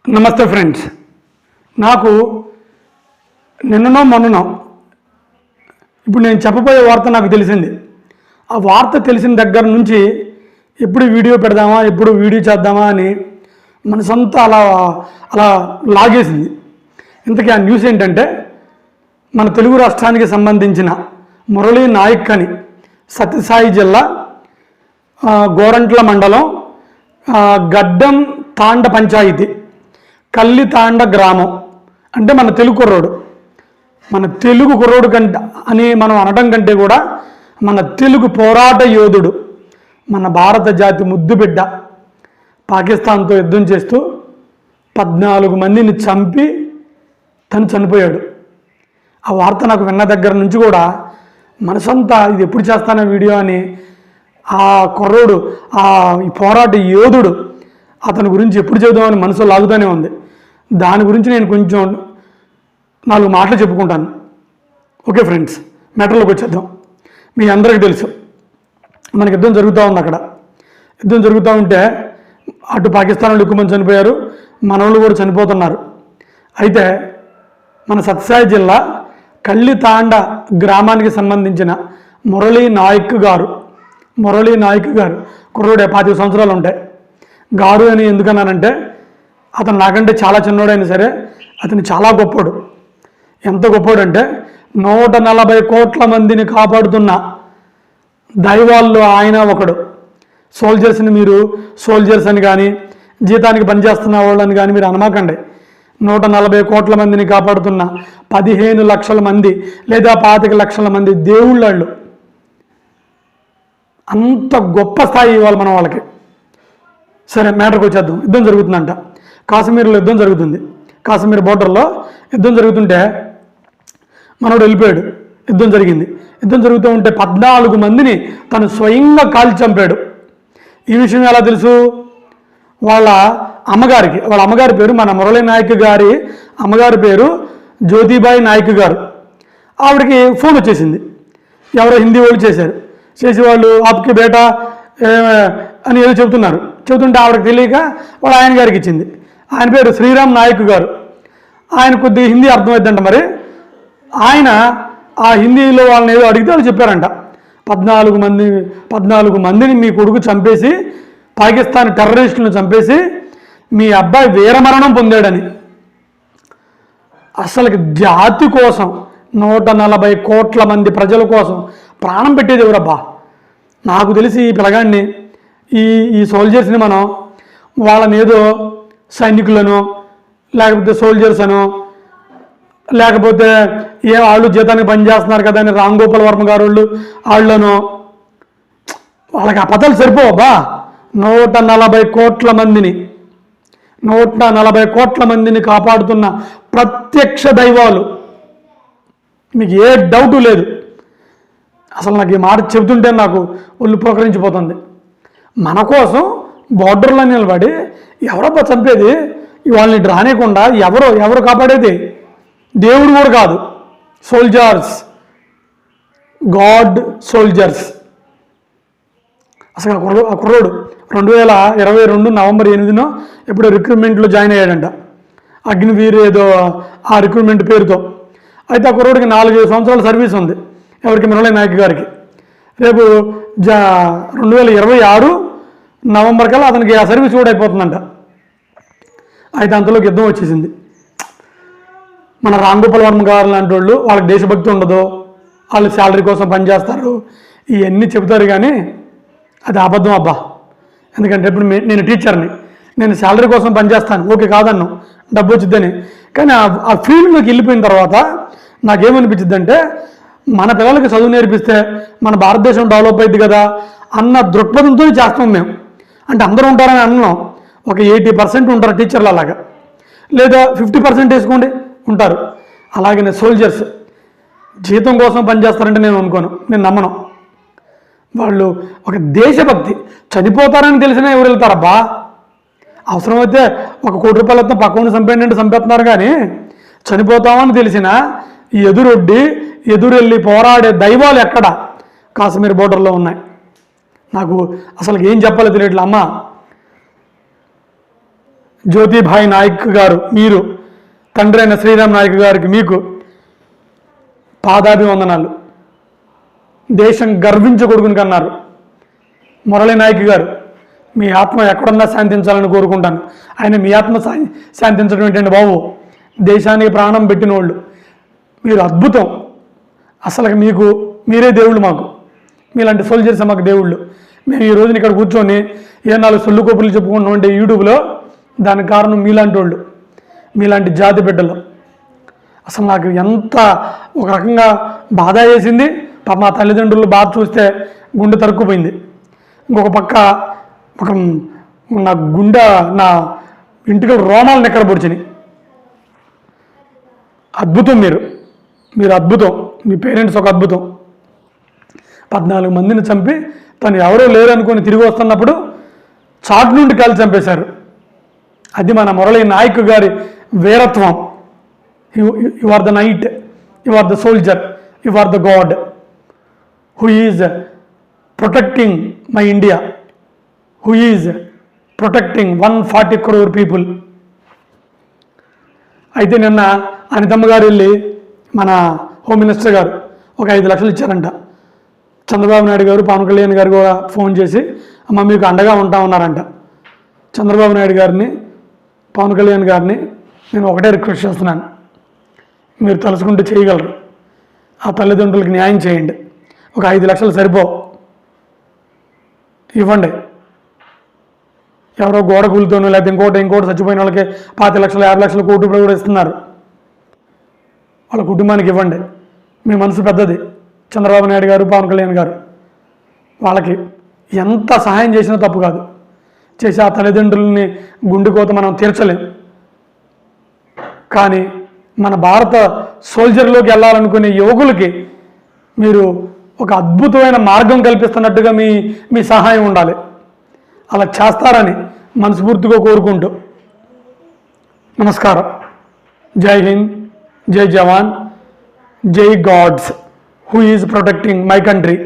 నమస్తే ఫ్రెండ్స్. నాకు నిన్ననో మొన్ననో ఇప్పుడు నేను చెప్పబోయే వార్త నాకు తెలిసింది. ఆ వార్త తెలిసిన దగ్గర నుంచి ఎప్పుడు వీడియో పెడదామా, ఎప్పుడు వీడియో చేద్దామా అని మనసంతా అలా అలా లాగేసింది. ఇంతకీ ఆ న్యూస్ ఏంటంటే, మన తెలుగు రాష్ట్రానికి సంబంధించిన మురళీ నాయక్ అని సత్యసాయి జిల్లా గోరంట్ల మండలం గడ్డం తాండ పంచాయతీ కల్లి తాండ గ్రామం అంటే మన తెలుగు కుర్రోడు. మన తెలుగు కుర్రోడు కంటే అని మనం అనడం కంటే కూడా మన తెలుగు పోరాట యోధుడు, మన భారత జాతి ముద్దుబిడ్డ పాకిస్తాన్తో యుద్ధం చేస్తూ 14 మందిని చంపి తను చనిపోయాడు. ఆ వార్త నాకు విన్న దగ్గర నుంచి కూడా మనసంతా ఇది ఎప్పుడు చేస్తానో వీడియో అని, ఆ కుర్రోడు ఈ పోరాట యోధుడు అతని గురించి ఎప్పుడు చెబుదామని మనసు లాగుతూనే ఉంది. దాని గురించి నేను కొంచెం 4 మాటలు చెప్పుకుంటాను. ఓకే ఫ్రెండ్స్, మ్యాటర్లోకి వచ్చేద్దాం. మీ అందరికీ తెలుసు మనకి యుద్ధం జరుగుతూ ఉంది. అక్కడ యుద్ధం జరుగుతూ ఉంటే అటు పాకిస్తాన్లో ఎక్కువ మంది చనిపోయారు, మన వాళ్ళు కూడా చనిపోతున్నారు. అయితే మన సత్యసాయి జిల్లా కల్లి తాండ గ్రామానికి సంబంధించిన మురళీ నాయక్ గారు కుర్రోడే 25 సంవత్సరాలు ఉంటాయి. గారు అని ఎందుకన్నానంటే, అతను నాకంటే చాలా చిన్నోడైనా సరే అతను చాలా గొప్పోడు. ఎంత గొప్పోడు అంటే 140 కోట్ల మందిని కాపాడుతున్న దైవాల్లో ఆయన ఒకడు. సోల్జర్స్ని మీరు సోల్జర్స్ అని కానీ, జీతానికి పనిచేస్తున్న వాళ్ళని కానీ మీరు అనమాకండి. 140 కోట్ల మందిని కాపాడుతున్న 15 లక్షల మంది లేదా 25 లక్షల మంది దేవుళ్ళు. అంత గొప్ప స్థాయి ఇవ్వాలి మనం వాళ్ళకి. సరే, మ్యాటర్కి వచ్చేద్దాం. యుద్ధం జరుగుతుందంట, కాశ్మీర్లో యుద్ధం జరుగుతుంది. కాశ్మీర్ బోర్డర్లో యుద్ధం జరుగుతుంటే మనోడు వెళ్ళిపోయాడు. యుద్ధం జరిగింది. యుద్ధం జరుగుతూ ఉంటే 14 మందిని తను స్వయంగా కాల్చి చంపాడు. ఈ విషయం ఎలా తెలుసు? వాళ్ళ అమ్మగారి పేరు, మన మురళీ నాయక్ గారి అమ్మగారి పేరు జ్యోతిబాయి నాయక్ గారు. ఆవిడకి ఫోన్ వచ్చేసింది. ఎవరో హిందీ వాళ్ళు చేశారు. చేసి వాళ్ళు ఆప్కి బేటా అని ఏదో చెబుతుంటే ఆవిడకి తెలియక వాళ్ళ ఆయన గారికి ఇచ్చింది. ఆయన పేరు శ్రీరామ్ నాయక్ గారు. ఆయన కొద్దిగా హిందీ అర్థమైందంట. మరి ఆయన ఆ హిందీలో వాళ్ళని ఏదో అడిగితే వాళ్ళు చెప్పారంట, 14 మందిని మీ కొడుకు చంపేసి, పాకిస్తాన్ టెర్రరిస్టులను చంపేసి మీ అబ్బాయి వీరమరణం పొందాడని. అసలుకి జాతి కోసం 140 కోట్ల మంది ప్రజల కోసం ప్రాణం పెట్టేది ఎవరబ్బా? నాకు తెలిసి ఈ పిల్లగాడిని, ఈ సోల్జర్స్ని మనం వాళ్ళని ఏదో సైనికులను, లేకపోతే సోల్జర్స్ అనో, లేకపోతే వాళ్ళు జీతానికి పనిచేస్తున్నారు కదా అని రామ్ గోపాల్ వర్మ గారు వాళ్ళను, వాళ్ళకి ఆ పదాలు సరిపోవబ్బా. 140 కోట్ల మందిని కాపాడుతున్న ప్రత్యక్ష దైవాలు. మీకు ఏ డౌటు లేదు. అసలు నాకు ఈ మాట చెబుతుంటే నాకు ఒళ్ళు పులకరించిపోతుంది. మన కోసం బోర్డర్లో నిలబడి ఎవరబ్బా చంపేది? వాళ్ళని రానియకుండా ఎవరు కాపాడేది? దేవుడు కూడా కాదు, సోల్జర్స్, గాడ్ సోల్జర్స్. అసలు ఆ కుర్రోడు 2022 నవంబర్ 8 ఎప్పుడో రిక్రూట్మెంట్లో జాయిన్ అయ్యాడంట. అగ్నివీర్ ఏదో ఆ రిక్రూట్మెంట్ పేరుతో. అయితే ఆ కుర్రోడికి 4 సంవత్సరాల సర్వీస్ ఉంది. ఎవరికి? మురళీ నాయక్ గారికి. రేపు 2026 నవంబర్ కల్లా అతనికి ఆ సర్వీస్ కూడా అయిపోతుందంట. అయితే అంతలోకి యుద్ధం వచ్చేసింది. మన రామ్ గోపాల్ వర్మ గారు లాంటి వాళ్ళు, వాళ్ళకి దేశభక్తి ఉండదు, వాళ్ళు శాలరీ కోసం పనిచేస్తారు, ఇవన్నీ చెబుతారు. కానీ అది అబద్ధం అబ్బా. ఎందుకంటే ఇప్పుడు నేను టీచర్ని, నేను శాలరీ కోసం పనిచేస్తాను, ఓకే కాదన్ను, డబ్బు వచ్చిద్దని. కానీ ఆ ఫీల్డ్లోకి వెళ్ళిపోయిన తర్వాత నాకేమనిపించింది అంటే, మన పిల్లలకి చదువు నేర్పిస్తే మన భారతదేశం డెవలప్ అయింది కదా అన్న దృక్పథంతో చేస్తాం మేము. అంటే అందరూ ఉంటారని అన్నాం. ఒక 80% ఉంటారు టీచర్లు అలాగా, లేదా 50% వేసుకోండి ఉంటారు. అలాగే సోల్జర్స్ జీతం కోసం పనిచేస్తారంటే నేను అనుకోను, నేను నమ్మను. వాళ్ళు ఒక దేశభక్తి, చనిపోతారని తెలిసినా ఎవరు వెళ్తారబ్బా? అవసరమైతే 1 కోటి రూపాయలతో పక్కన చంపేయండి చంపేస్తున్నారు. కానీ చనిపోతామని తెలిసిన ఎదురెళ్ళి పోరాడే దైవాలు ఎక్కడ? కాశ్మీర్ బోర్డర్లో ఉన్నాయి. నాకు అసలు ఏం చెప్పాలో తెలియట్లే. అమ్మ జ్యోతిభాయ్ నాయక్ గారు, మీరు తండ్రి అయిన శ్రీరామ్ నాయక్ గారికి మీకు పాదాభివందనాలు. దేశం గర్వించకూడదు కన్నారు. మురళీ నాయక్ గారు, మీ ఆత్మ ఎక్కడున్నా శాంతించాలని కోరుకుంటాను. ఆయన మీ ఆత్మ శాంతించడం ఏంటంటే బాబు, దేశానికి ప్రాణం పెట్టిన వాళ్ళు మీరు, అద్భుతం. అసలు మీకు మీరే దేవుళ్ళు, మాకు మీలాంటి సోల్జర్స్ మాకు దేవుళ్ళు. మేము ఈ రోజున ఇక్కడ కూర్చొని ఏ 4 సొల్లు కోపులు చెప్పుకుంటున్నాం అంటే యూట్యూబ్లో, దానికి కారణం మీలాంటి వాళ్ళు, మీలాంటి జాతి బిడ్డలు. అసలు నాకు ఎంత ఒక రకంగా బాధ వేసింది. పాప మా తల్లిదండ్రులు బాధ చూస్తే గుండె తరుక్కుపోయింది. ఇంకొక పక్క ఒక నా గుండె, నా ఇంటికి రోమాలు నెక్కర పొడిచినాయి. అద్భుతం, మీరు అద్భుతం. మీ పేరెంట్స్ ఒక అద్భుతం. 14 మందిని చంపి తను ఎవరో లేరు అనుకుని తిరిగి వస్తున్నప్పుడు చాటు నుండి కాల్చి చంపేశారు. అది మన మురళీ నాయక్ గారి వీరత్వం. You are the knight, you are the soldier, you are the god who is protecting my India, who is protecting 140 crore people. అయితే నిన్న అనితమ్మ గారు వెళ్ళి మన హోమ్ మినిస్టర్ గారు ఒక 5 లక్షలు ఇచ్చారంట. చంద్రబాబు నాయుడు గారు, పవన్ కళ్యాణ్ గారు కూడా ఫోన్ చేసి అమ్మ మీకు అండగా ఉంటా ఉన్నారంట. చంద్రబాబు నాయుడు గారిని, పవన్ కళ్యాణ్ గారిని నేను ఒకటే రిక్వెస్ట్ చేస్తున్నాను, మీరు తలుచుకుంటూ చేయగలరు. ఆ తల్లిదండ్రులకి న్యాయం చేయండి. ఒక 5 లక్షలు సరిపో, ఇవ్వండి. ఎవరో గోడ కూలితోనో లేకపోతే ఇంకోటి చచ్చిపోయిన వాళ్ళకి 25 లక్షలు, 50 లక్షలు, కోటి రూపాయలు కూడా ఇస్తున్నారు. వాళ్ళ కుటుంబానికి ఇవ్వండి. మీ మనసు పెద్దది. చంద్రబాబు నాయుడు గారు, పవన్ కళ్యాణ్ గారు, వాళ్ళకి ఎంత సహాయం చేసినా తప్పు కాదు. చేసి ఆ తల్లిదండ్రులని గుండె కోత మనం తీర్చలేం. కానీ మన భారత సోల్జర్లోకి వెళ్ళాలనుకునే యువకులకి మీరు ఒక అద్భుతమైన మార్గం కల్పిస్తున్నట్టుగా మీ సహాయం ఉండాలి. అలా చేస్తారని మనస్ఫూర్తిగా కోరుకుంటూ నమస్కారం. జై హింద్, జై జవాన్, జై gods who is protecting my country.